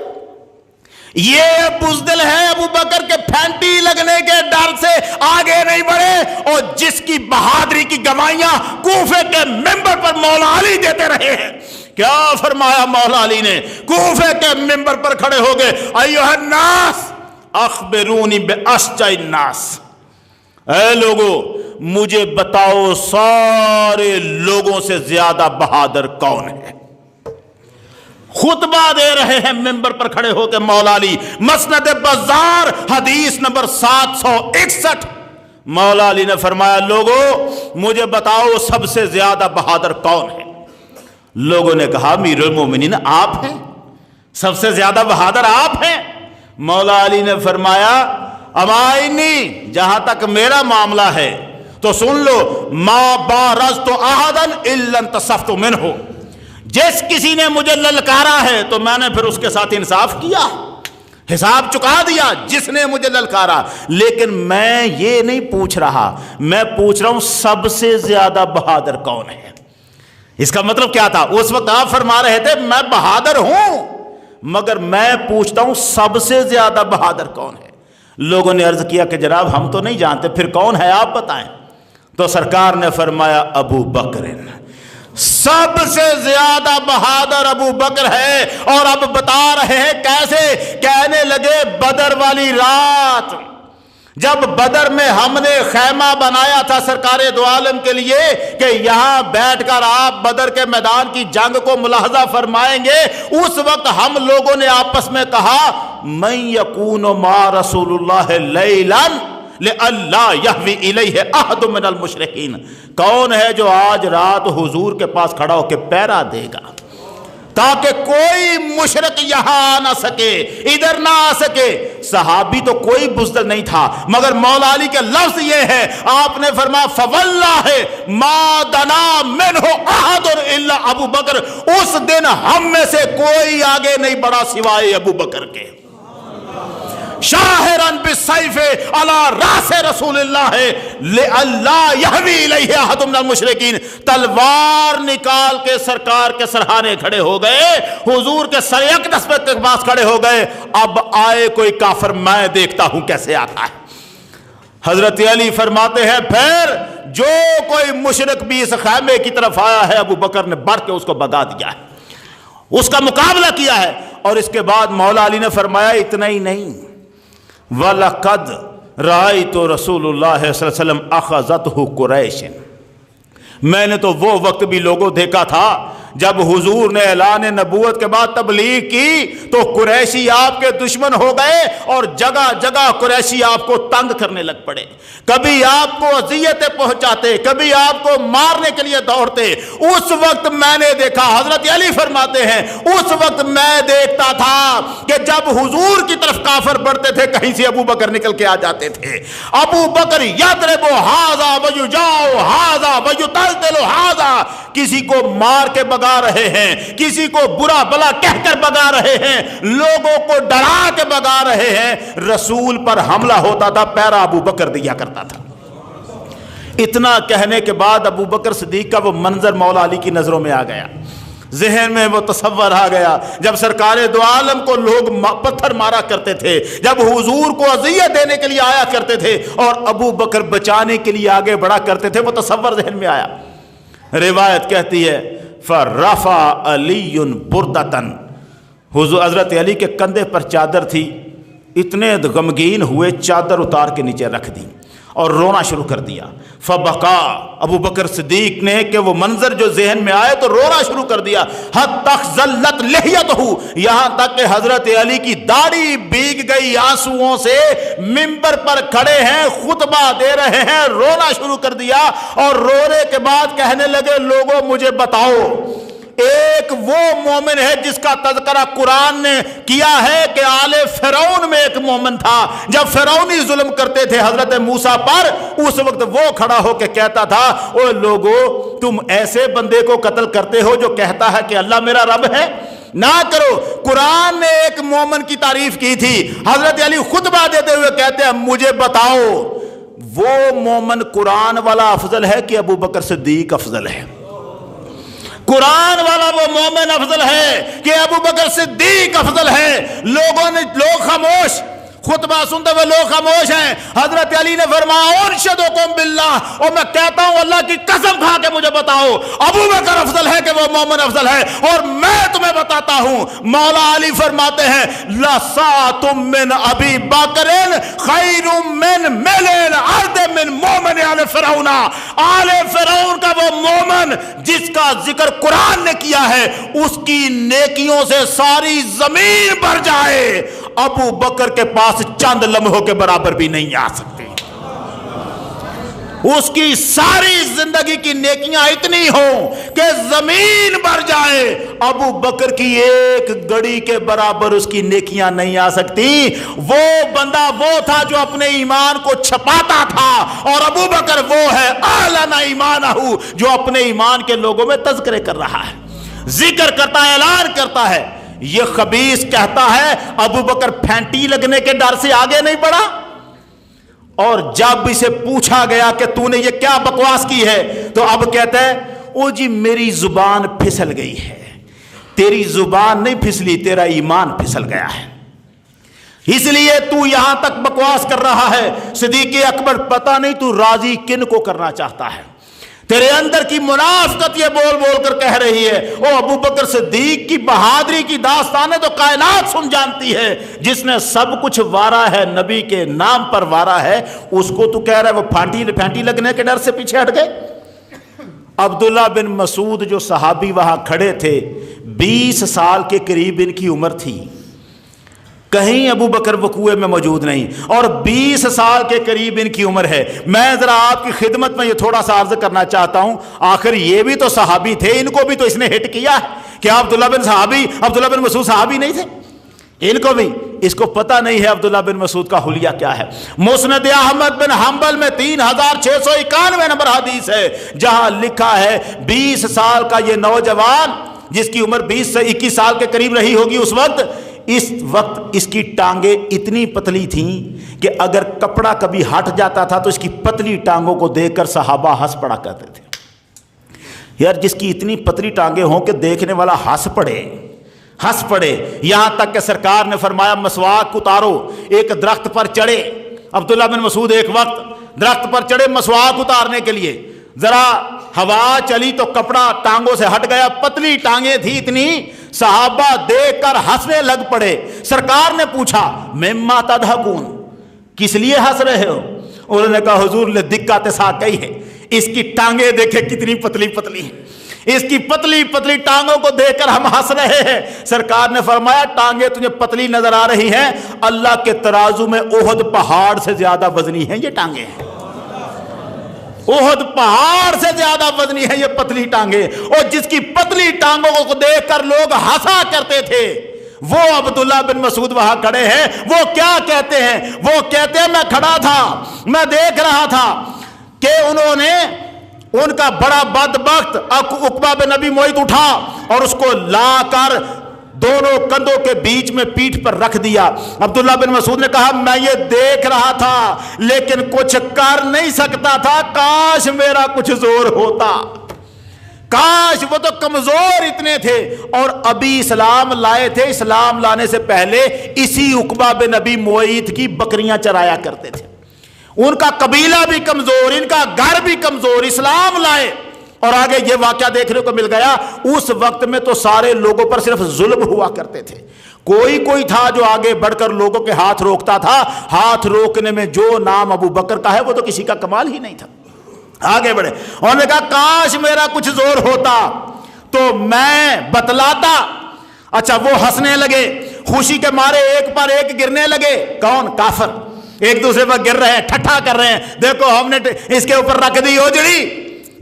یہ بزدل ہے ابو بکر کے پھینٹی لگنے کے ڈر سے آگے نہیں بڑھے, اور جس کی بہادری کی گواہیاں کوفے کے ممبر پر مولا علی دیتے رہے ہیں. کیا فرمایا مولا علی نے؟ کوفے کے ممبر پر کھڑے ہو گئے, ایھا الناس اخبرونی باشجع الناس, اے لوگو مجھے بتاؤ سارے لوگوں سے زیادہ بہادر کون ہے. خطبہ دے رہے ہیں ممبر پر کھڑے ہو کے مولا علی. مسند بزار حدیث نمبر 761. مولا علی نے فرمایا, لوگو مجھے بتاؤ سب سے زیادہ بہادر کون ہے. لوگوں نے کہا امیر المومنین آپ ہیں, سب سے زیادہ بہادر آپ ہیں. مولا علی نے فرمایا, امائنی, جہاں تک میرا معاملہ ہے تو سن لو, ما بارزت احدا الا انتصفت منہ, جس کسی نے مجھے للکارا ہے تو میں نے پھر اس کے ساتھ انصاف کیا, حساب چکا دیا جس نے مجھے للکارا. لیکن میں یہ نہیں پوچھ رہا, میں پوچھ رہا ہوں سب سے زیادہ بہادر کون ہے. اس کا مطلب کیا تھا؟ اس وقت آپ فرما رہے تھے میں بہادر ہوں, مگر میں پوچھتا ہوں سب سے زیادہ بہادر کون ہے. لوگوں نے عرض کیا کہ جناب ہم تو نہیں جانتے, پھر کون ہے آپ بتائیں. تو سرکار نے فرمایا ابو بکر, سب سے زیادہ بہادر ابو بکر ہے. اور اب بتا رہے ہیں کیسے. کہنے لگے بدر والی رات جب بدر میں ہم نے خیمہ بنایا تھا سرکار دو عالم کے لیے کہ یہاں بیٹھ کر آپ بدر کے میدان کی جنگ کو ملاحظہ فرمائیں گے, اس وقت ہم لوگوں نے آپس میں کہا من یکون مع رسول اللہ لیلا لئلا یہوی الیہ احد من المشرکین, کون ہے جو آج رات حضور کے پاس کھڑا ہو کے پہرا دے گا تاکہ کوئی مشرک یہاں آ نہ سکے، ادھر نہ آ سکے۔ صحابی تو کوئی بزدل نہیں تھا، مگر مولا علی کے لفظ یہ ہے، آپ نے فرمایا فواللہ ما دنا منہ احد الا ابو بکر، اس دن ہم میں سے کوئی آگے نہیں بڑھا سوائے ابو بکر کے۔ شاہرن بالسیف علی راس رسول اللہ لئلا یحوی الیہ احد من المشرکین، تلوار نکال کے سرکار کے سرہانے کھڑے ہو گئے، حضور کے سر اقدس کے پاس کھڑے ہو گئے، اب آئے کوئی کافر میں دیکھتا ہوں کیسے آتا ہے۔ حضرت علی فرماتے ہیں پھر جو کوئی مشرک بھی اس خیمے کی طرف آیا ہے، ابو بکر نے بڑھ کے اس کو بگا دیا ہے، اس کا مقابلہ کیا ہے۔ اور اس کے بعد مولا علی نے فرمایا اتنا ہی نہیں، وَلَقَدْ رَأَيْتُ رسول اللہ صلی اللہ علیہ وسلم أَخَذَتْهُ قُرَيْشٍ، میں نے تو وہ وقت بھی لوگوں دیکھا تھا جب حضور نے اعلان نبوت کے بعد تبلیغ کی تو قریشی آپ کے دشمن ہو گئے اور جگہ جگہ قریشی آپ کو تنگ کرنے لگ پڑے، کبھی آپ کو اذیتیں پہنچاتے، کبھی آپ کو مارنے کے لیے دوڑتے۔ اس وقت میں نے دیکھا، حضرت علی فرماتے ہیں اس وقت میں دیکھتا تھا کہ جب حضور کی طرف کافر بڑھتے تھے کہیں سے ابو بکر نکل کے آ جاتے تھے، ابو بکر یضرب ھذا ویجاء ھذا ویطلطل ھذا، کسی کو مار کے بگا رہے ہیں، کسی کو برا بلا کہہ کر بگا رہے ہیں، لوگوں کو ڈرا کے بگا رہے ہیں۔ رسول پر حملہ ہوتا تھا پیرا ابو بکر دیا کرتا تھا۔ اتنا کہنے کے بعد ابو بکر صدیق کا وہ منظر مولا علی کی نظروں میں آ گیا، ذہن میں وہ تصور آ گیا جب سرکار دو عالم کو لوگ پتھر مارا کرتے تھے، جب حضور کو اذیت دینے کے لیے آیا کرتے تھے اور ابو بکر بچانے کے لیے آگے بڑھا کرتے تھے، وہ تصور ذہن میں آیا۔ روایت کہتی ہے فَرَفَعَ عَلِيٌّ بُرْدَةً، حضور حضرت علی کے کندھے پر چادر تھی، اتنے غمگین ہوئے چادر اتار کے نیچے رکھ دی اور رونا شروع کر دیا۔ فبقا، ابو بکر صدیق نے کہ وہ منظر جو ذہن میں آئے تو رونا شروع کر دیا۔ حتی اخضلت لحیتہ، یہاں تک کہ حضرت علی کی داڑھی بھیگ گئی آنسوؤں سے، منبر پر کھڑے ہیں خطبہ دے رہے ہیں، رونا شروع کر دیا اور رونے کے بعد کہنے لگے لوگوں مجھے بتاؤ، ایک وہ مومن ہے جس کا تذکرہ قرآن نے کیا ہے کہ آل فرعون میں ایک مومن تھا، جب فرعونی ظلم کرتے تھے حضرت موسیٰ پر، اس وقت وہ کھڑا ہو کے کہتا تھا اوہ لوگو تم ایسے بندے کو قتل کرتے ہو جو کہتا ہے کہ اللہ میرا رب ہے، نہ کرو۔ قرآن نے ایک مومن کی تعریف کی تھی، حضرت علی خطبہ دیتے ہوئے کہتے ہیں مجھے بتاؤ وہ مومن قرآن والا افضل ہے کہ ابو بکر صدیق افضل ہے؟ قرآن والا وہ مومن افضل ہے کہ ابو بکر صدیق افضل ہے؟ لوگ خاموش، خطبہ سنتے ہوئے لوگ خاموش ہیں۔ حضرت علی نے فرمایا انشدکم باللہ، اور میں کہتا ہوں اللہ کی قسم کھا کے مجھے بتاؤ ابو بکر افضل ہے کہ وہ مومن افضل ہے؟ اور میں تمہیں بتاتا ہوں، مولا علی فرماتے ہیں لَسَاعَةٌ مِّنْ أَبِي بَكْرٍ خَيْرٌ مِّن مِلْءِ الْأَرْضِ مِن مُؤْمِنِ آلِ فِرْعَوْنَ، آل فرعون کا وہ مومن جس کا ذکر قرآن نے کیا ہے اس کی نیکیوں سے ساری زمین بھر جائے، ابو بکر کے پاس چند لمحوں کے برابر بھی نہیں آ سکتی۔ اس کی ساری زندگی کی نیکیاں اتنی ہوں کہ زمین بھر جائے، ابو بکر کی ایک گھڑی کے برابر اس کی نیکیاں نہیں آ سکتی۔ وہ بندہ وہ تھا جو اپنے ایمان کو چھپاتا تھا، اور ابو بکر وہ ہے اعلن ایمانہ جو اپنے ایمان کے لوگوں میں تذکرے کر رہا ہے، ذکر کرتا ہے، اعلان کرتا ہے۔ یہ خبیث کہتا ہے ابو بکر پھینٹی لگنے کے ڈر سے آگے نہیں بڑھا، اور جب اسے پوچھا گیا کہ تو نے یہ کیا بکواس کی ہے تو اب کہتا ہے او جی میری زبان پھسل گئی ہے۔ تیری زبان نہیں پھسلی، تیرا ایمان پھسل گیا ہے، اس لیے تو یہاں تک بکواس کر رہا ہے۔ صدیق اکبر پتہ نہیں تو راضی کن کو کرنا چاہتا ہے، تیرے اندر کی منافقت یہ بول بول کر کہہ رہی ہے۔ او ابو بکر صدیق کی بہادری کی داستانیں تو کائنات سن جانتی ہے، جس نے سب کچھ وارا ہے، نبی کے نام پر وارا ہے، اس کو تو کہہ رہا ہے وہ پھانٹی لگنے کے ڈر سے پیچھے ہٹ گئے۔ عبداللہ بن مسعود جو صحابی وہاں کھڑے تھے، 20 سال کے قریب ان کی عمر تھی، کہیں ابو بکر وقوع میں موجود نہیں، اور 20 سال کے قریب ان کی عمر ہے۔ میں ذرا آپ کی خدمت میں یہ تھوڑا سا عرض کرنا چاہتا ہوں، آخر یہ بھی تو صحابی تھے، ان کو بھی تو اس نے ہٹ کیا ہے، کیا عبداللہ بن مسعود صحابی نہیں تھے؟ ان کو بھی اس کو پتہ نہیں ہے عبداللہ بن مسعود کا حلیہ کیا ہے۔ مسند احمد بن حنبل میں 3691 نمبر حدیث ہے، جہاں لکھا ہے 20 سال کا یہ نوجوان، جس کی عمر 20 سے 21 سال کے قریب رہی ہوگی اس وقت اس کی ٹانگیں اتنی پتلی تھیں کہ اگر کپڑا کبھی ہٹ جاتا تھا تو اس کی پتلی ٹانگوں کو دیکھ کر صحابہ ہنس پڑا کرتے تھے۔ یار جس کی اتنی پتلی ٹانگیں ہوں کہ دیکھنے والا ہنس پڑے، یہاں تک کہ سرکار نے فرمایا مسواک اتارو، ایک درخت پر چڑھے۔ عبداللہ بن مسعود ایک وقت درخت پر چڑھے مسواک اتارنے کے لیے، ذرا ہوا چلی تو کپڑا ٹانگوں سے ہٹ گیا، پتلی ٹانگیں تھی اتنی، صحابہ دیکھ کر ہنسنے لگ پڑے۔ سرکار نے پوچھا مما تضحکون، کس لیے ہنس رہے ہو؟ انہوں نے کہا حضور لدقۃ ساقیہ ہے، اس کی ٹانگیں دیکھیں کتنی پتلی پتلی ہیں، اس کی پتلی پتلی ٹانگوں کو دیکھ کر ہم ہنس رہے ہیں۔ سرکار نے فرمایا ٹانگیں تجھے پتلی نظر آ رہی ہیں، اللہ کے ترازو میں احد پہاڑ سے زیادہ وزنی ہیں یہ ٹانگیں ہیں، احد پہاڑ سے زیادہ وزنی ہے یہ پتلی ٹانگیں۔ اور جس کی پتلی ٹانگوں کو دیکھ کر لوگ ہنسا کرتے تھے، وہ عبداللہ بن مسعود وہاں کھڑے ہیں، وہ کیا کہتے ہیں؟ وہ کہتے ہیں میں کھڑا تھا، میں دیکھ رہا تھا کہ انہوں نے ان کا بڑا بدبخت عقبہ بن ابی معیط اٹھا اور اس کو لا کر دونوں کندھوں کے بیچ میں پیٹھ پر رکھ دیا۔ عبداللہ بن مسعود نے کہا میں یہ دیکھ رہا تھا لیکن کچھ کر نہیں سکتا تھا، کاش میرا کچھ زور ہوتا، کاش، وہ تو کمزور اتنے تھے اور ابھی اسلام لائے تھے، اسلام لانے سے پہلے اسی عقبہ بن ابی معیط کی بکریاں چرایا کرتے تھے، ان کا قبیلہ بھی کمزور، ان کا گھر بھی کمزور، اسلام لائے اور آگے یہ واقعہ دیکھنے کو مل گیا۔ اس وقت میں تو سارے لوگوں پر صرف ظلم ہوا کرتے تھے، کوئی تھا جو آگے بڑھ کر لوگوں کے ہاتھ روکتا تھا، ہاتھ روکنے میں جو نام ابو بکر کا ہے وہ تو کسی کا کمال ہی نہیں تھا۔ آگے بڑھے، انہوں نے کہا کاش میرا کچھ زور ہوتا تو میں بتلاتا۔ اچھا وہ ہنسنے لگے، خوشی کے مارے ایک پر ایک گرنے لگے۔ کون؟ کافر، ایک دوسرے پر گر رہے ہیں، ٹھٹھا کر رہے ہیں، دیکھو ہم نے اس کے اوپر رکھ دی اوجڑی،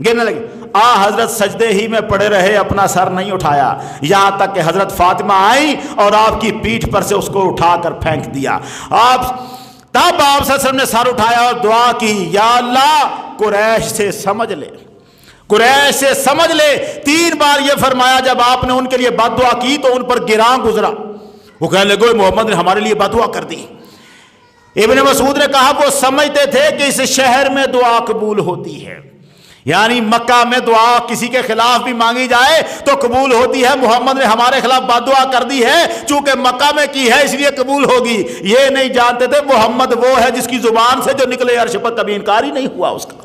گرنے لگے۔ حضرت سجدے ہی میں پڑے رہے، اپنا سر نہیں اٹھایا، یہاں تک کہ حضرت فاطمہ آئی اور آپ کی پیٹھ پر سے اس کو اٹھا کر پھینک دیا۔ تب آپ صلی اللہ علیہ وسلم نے سر اٹھایا اور دعا کی، یا اللہ قریش سے سمجھ لے، قریش سے سمجھ لے۔ 3 بار یہ فرمایا۔ جب آپ نے ان کے لیے بد دعا کی تو ان پر گراں گزرا، وہ کہنے لگے محمد نے ہمارے لیے بد دعا کر دی۔ ابن مسعود نے کہا وہ سمجھتے تھے کہ اس شہر میں دعا قبول ہوتی ہے، یعنی مکہ میں دعا کسی کے خلاف بھی مانگی جائے تو قبول ہوتی ہے، محمد نے ہمارے خلاف بد دعا کر دی ہے، چونکہ مکہ میں کی ہے اس لیے قبول ہوگی۔ یہ نہیں جانتے تھے محمد وہ ہے جس کی زبان سے جو نکلے عرش پر کبھی انکار ہی نہیں ہوا، اس کا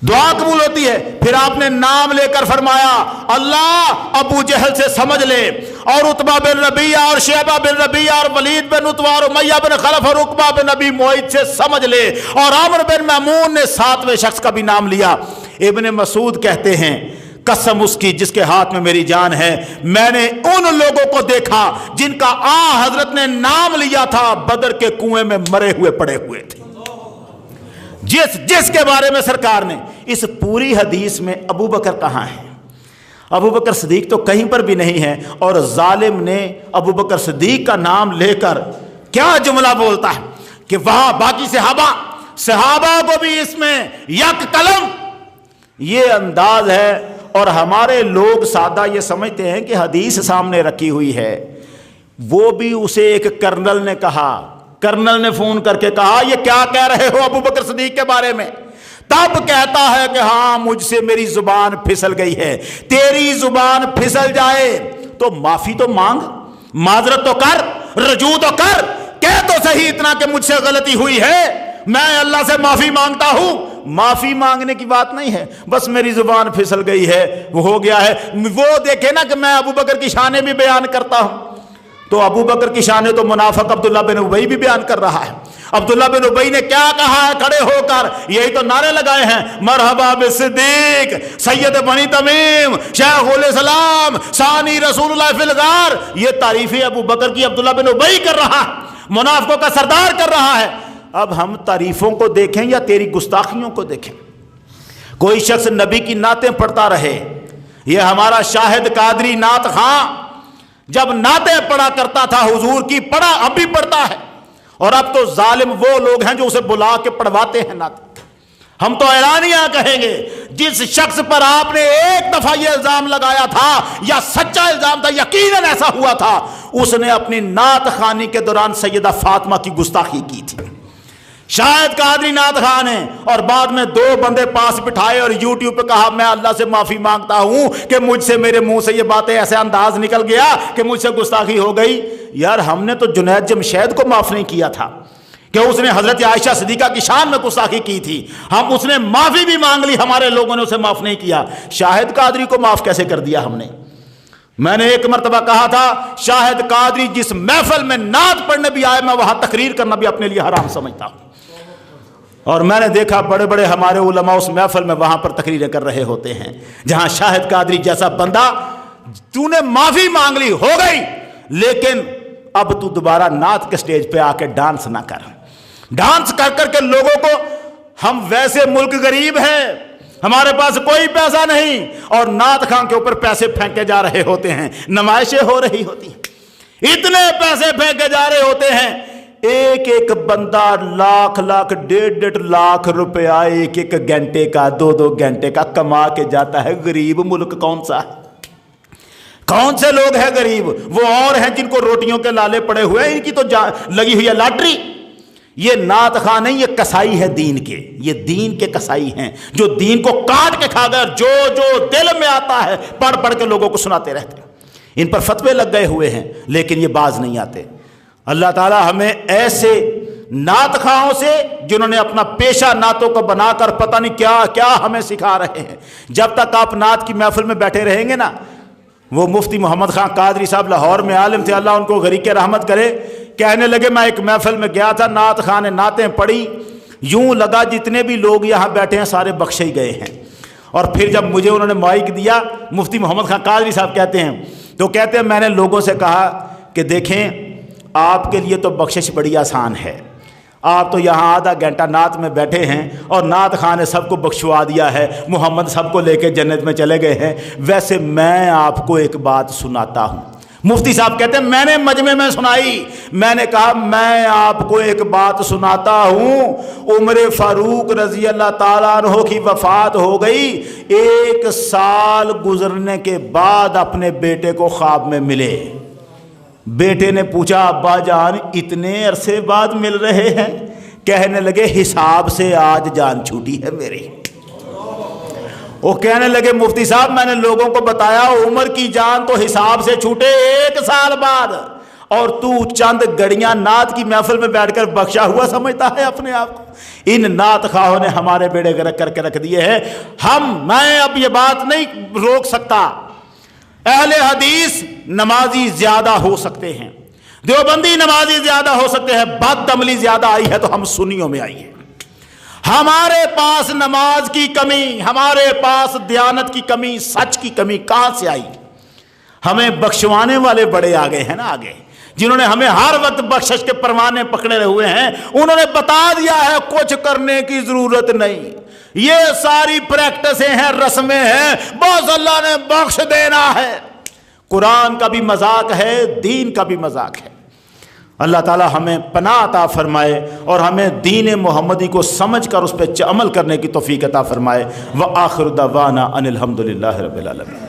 دعا قبول ہوتی ہے۔ پھر آپ نے نام لے کر فرمایا اللہ ابو جہل سے سمجھ لے، اور عتبہ بن ربیعہ اور شیبہ بن ربیعہ اور ولید بن عتبہ اور امیہ بن خلف اور عقبہ بن ابی معیط سے سمجھ لے، اور عامر بن میمون نے 7ویں شخص کا بھی نام لیا۔ ابن مسعود کہتے ہیں قسم اس کی جس کے ہاتھ میں میری جان ہے، میں نے ان لوگوں کو دیکھا جن کا حضرت نے نام لیا تھا بدر کے کنویں میں مرے ہوئے پڑے ہوئے تھے، جس کے بارے میں سرکار نے اس پوری حدیث میں ابو بکر کہاں ہے؟ ابو بکر صدیق تو کہیں پر بھی نہیں ہے، اور ظالم نے ابو بکر صدیق کا نام لے کر کیا جملہ بولتا ہے کہ وہاں باقی صحابہ کو بھی اس میں یک قلم، یہ انداز ہے۔ اور ہمارے لوگ سادہ یہ سمجھتے ہیں کہ حدیث سامنے رکھی ہوئی ہے، وہ بھی اسے ایک کرنل نے کہا، کرنل نے فون کر کے کہا یہ کیا کہہ رہے ہو ابو بکر صدیق کے بارے میں؟ تب کہتا ہے کہ ہاں مجھ سے میری زبان پھسل گئی ہے۔ تیری زبان پھسل جائے تو معافی تو مانگ، معذرت تو کر، رجوع تو کر، کہہ تو صحیح اتنا کہ مجھ سے غلطی ہوئی ہے، میں اللہ سے معافی مانگتا ہوں۔ معافی مانگنے کی بات نہیں ہے، بس میری زبان پھسل گئی ہے، وہ ہو گیا ہے۔ وہ دیکھے نا کہ میں ابو بکر کی شانیں بھی بیان کرتا ہوں، تو ابو بکر کی شانیں تو منافق عبداللہ بن ابی بھی بیان کر رہا ہے۔ عبداللہ بن ابی نے کیا کہا ہے کھڑے ہو کر؟ یہی تو نعرے لگائے ہیں، مرحبا بالصدیق سید بنی تمیم شیخ الاسلام ثانی رسول اللہ فی الغار۔ یہ تعریفیں ابو بکر کی عبداللہ بن ابی کر رہا ہے، منافقوں کا سردار کر رہا ہے۔ اب ہم تعریفوں کو دیکھیں یا تیری گستاخیوں کو دیکھیں؟ کوئی شخص نبی کی نعتیں پڑھتا رہے یہ ہمارا شاہد قادری نعت خاں جب نعتیں پڑھا کرتا تھا حضور کی، پڑھا اب بھی پڑھتا ہے، اور اب تو ظالم وہ لوگ ہیں جو اسے بلا کے پڑھواتے ہیں نعت۔ ہم تو اعلانیہ کہیں گے، جس شخص پر آپ نے ایک دفعہ یہ الزام لگایا تھا یا سچا الزام تھا، یقیناً ایسا ہوا تھا، اس نے اپنی نعت خوانی کے دوران سیدہ فاطمہ کی گستاخی کی تھی۔ شاہد قادری نعت خان نے، اور بعد میں 2 بندے پاس بٹھائے اور یوٹیوب پہ کہا میں اللہ سے معافی مانگتا ہوں کہ مجھ سے، میرے منہ سے یہ باتیں ایسے انداز نکل گیا کہ مجھ سے گستاخی ہو گئی۔ یار ہم نے تو جنید جمشید کو معاف نہیں کیا تھا کہ اس نے حضرت عائشہ صدیقہ کی شان میں گستاخی کی تھی، ہم اس نے معافی بھی مانگ لی، ہمارے لوگوں نے اسے معاف نہیں کیا۔ شاہد قادری کو معاف کیسے کر دیا ہم نے؟ میں نے ایک مرتبہ کہا تھا شاہد قادری جس محفل میں نعت پڑھنے بھی آئے، میں وہاں تقریر کرنا بھی اپنے لیے حرام سمجھتا ہوں، اور میں نے دیکھا بڑے بڑے ہمارے علماء اس محفل میں وہاں پر تقریریں کر رہے ہوتے ہیں جہاں شاہد قادری جیسا بندہ، تو نے معافی مانگ لی ہو گئی، لیکن اب تو دوبارہ نعت کے سٹیج پہ آ کے ڈانس نہ کر، ڈانس کر کر کے لوگوں کو، ہم ویسے ملک غریب ہیں، ہمارے پاس کوئی پیسہ نہیں، اور نعت خان کے اوپر پیسے پھینکے جا رہے ہوتے ہیں، نمائشیں ہو رہی ہوتی ہیں، اتنے پیسے پھینکے جا رہے ہوتے ہیں، ایک ایک بندہ لاکھ لاکھ 1.5 لاکھ روپیہ ایک ایک گھنٹے کا 2 گھنٹے کا کما کے جاتا ہے۔ غریب ملک کون سا ہے؟ کون سے لوگ ہیں غریب؟ وہ اور ہیں جن کو روٹیوں کے لالے پڑے ہوئے ہیں، ان کی تو لگی ہوئی ہے لاٹری۔ یہ نعت خواہ نہیں، یہ کسائی ہے دین کے، یہ دین کے کسائی ہیں جو دین کو کاٹ کے کھا گئے، جو جو دل میں آتا ہے پڑھ پڑھ کے لوگوں کو سناتے رہتے ہیں۔ ان پر فتوے لگ گئے ہوئے ہیں لیکن یہ باز نہیں آتے۔ اللہ تعالی ہمیں ایسے نعت خواہوں سے جنہوں نے اپنا پیشہ نعتوں کو بنا کر پتہ نہیں کیا کیا ہمیں سکھا رہے ہیں، جب تک آپ نعت کی محفل میں بیٹھے رہیں گے نا، وہ مفتی محمد خان قادری صاحب لاہور میں عالم تھے، اللہ ان کو غریق رحمت کرے، کہنے لگے میں ایک محفل میں گیا تھا، نعت خان نے نعتیں پڑھی، یوں لگا جتنے بھی لوگ یہاں بیٹھے ہیں سارے بخشے ہی گئے ہیں۔ اور پھر جب مجھے انہوں نے مائک دیا، مفتی محمد خان قادری صاحب کہتے ہیں، تو کہتے ہیں میں نے لوگوں سے کہا کہ دیکھیں آپ کے لیے تو بخشش بڑی آسان ہے، آپ تو یہاں آدھا گھنٹہ نعت میں بیٹھے ہیں اور نعت خان نے سب کو بخشوا دیا ہے، محمد سب کو لے کے جنت میں چلے گئے ہیں، ویسے میں آپ کو ایک بات سناتا ہوں۔ مفتی صاحب کہتے ہیں میں نے مجمع میں سنائی، میں نے کہا میں آپ کو ایک بات سناتا ہوں، عمر فاروق رضی اللہ تعالیٰ عنہ کی وفات ہو گئی، 1 سال گزرنے کے بعد اپنے بیٹے کو خواب میں ملے، بیٹے نے پوچھا ابا جان اتنے عرصے بعد مل رہے ہیں؟ کہنے لگے حساب سے آج جان چھوٹی ہے میری۔ وہ کہنے لگے مفتی صاحب میں نے لوگوں کو بتایا عمر کی جان تو حساب سے چھوٹے 1 سال بعد، اور تو چند گھڑیاں نعت کی محفل میں بیٹھ کر بخشا ہوا سمجھتا ہے اپنے آپ کو۔ ان نعت خواہوں نے ہمارے بیڑے گرک کر کے رکھ دیے ہیں۔ میں اب یہ بات نہیں روک سکتا، اہل حدیث نمازی زیادہ ہو سکتے ہیں، دیوبندی نمازی زیادہ ہو سکتے ہیں، بد عملی زیادہ آئی ہے تو ہم سنیوں میں آئی ہے۔ ہمارے پاس نماز کی کمی، ہمارے پاس دیانت کی کمی، سچ کی کمی کہاں سے آئی؟ ہمیں بخشوانے والے بڑے آگے ہیں نا، آگے جنہوں نے ہمیں ہر وقت بخشش کے پروانے پکڑے ہوئے ہیں، انہوں نے بتا دیا ہے کچھ کرنے کی ضرورت نہیں، یہ ساری پریکٹسیں ہیں، رسمیں ہیں، بس اللہ نے بخش دینا ہے۔ قرآن کا بھی مذاق ہے، دین کا بھی مذاق ہے۔ اللہ تعالی ہمیں پناہ عطا فرمائے اور ہمیں دین محمدی کو سمجھ کر اس پہ عمل کرنے کی توفیق عطا فرمائے۔ وآخر دعوانا ان الحمد للہ رب العالمین۔